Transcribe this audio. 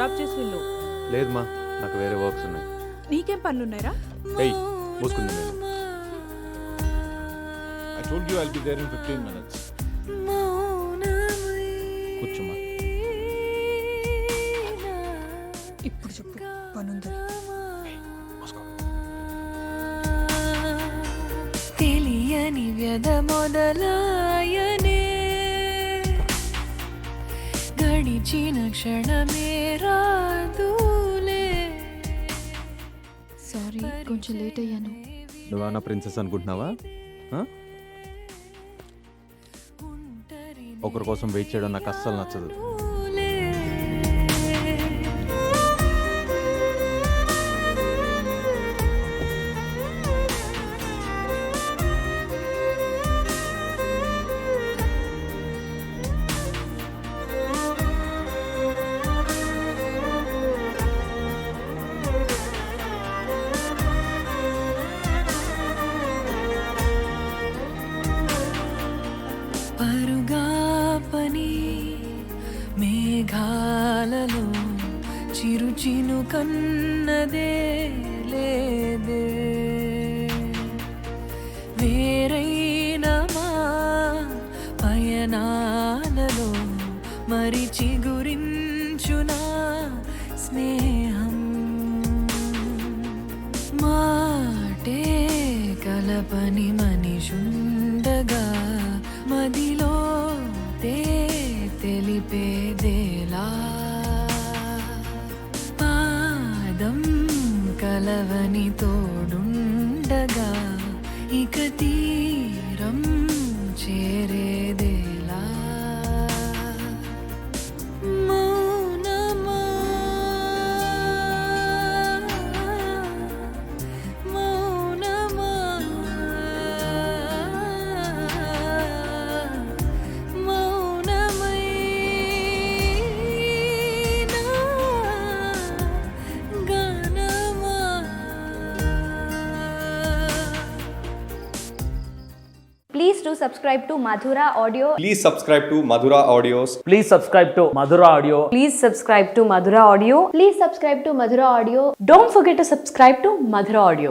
Drop చేసి వెళ్ళు. లేదు మా, నాకు వేరే వర్క్స్ ఉన్నాయి. నీకేం పనులున్నాయిరా? ఏయ్ మూసుకుంది నేను. I told you I'll be there in 15 minutes. కూర్చోమ్మా. ఇప్పుడు చెప్పు పనుంది. తెలియని వ్యధ మొదలాయనే గడిచిన క్షణమే రాదులే. సారీ, కొంచెం లేట్ అయ్యాను. నువ్వా నా ప్రిన్సెస్ అనుకుంటున్నావా? ఒకరి కోసం వెయిట్ చేయడం నాకు అస్సలు నచ్చదు. పరుగాపని మేఘాలలో చిరుచిను కన్నదే లేదే. వేరైన మా పయనాలలో మరి చిగురించునా స్నేహం. మాటే కలపని మనిషుండగా మదిలో తెలిపేదేలా. పాదం కలవని తోడుండగా ఇక తీరం చేరేదేలా. మౌనమా మౌనమా Please do subscribe to Madhura Audio. Please subscribe to Madhura Audios. Please subscribe to Madhura Audio. Please subscribe to Madhura Audio. Please subscribe to Madhura Audio. Don't forget to subscribe to Madhura Audio.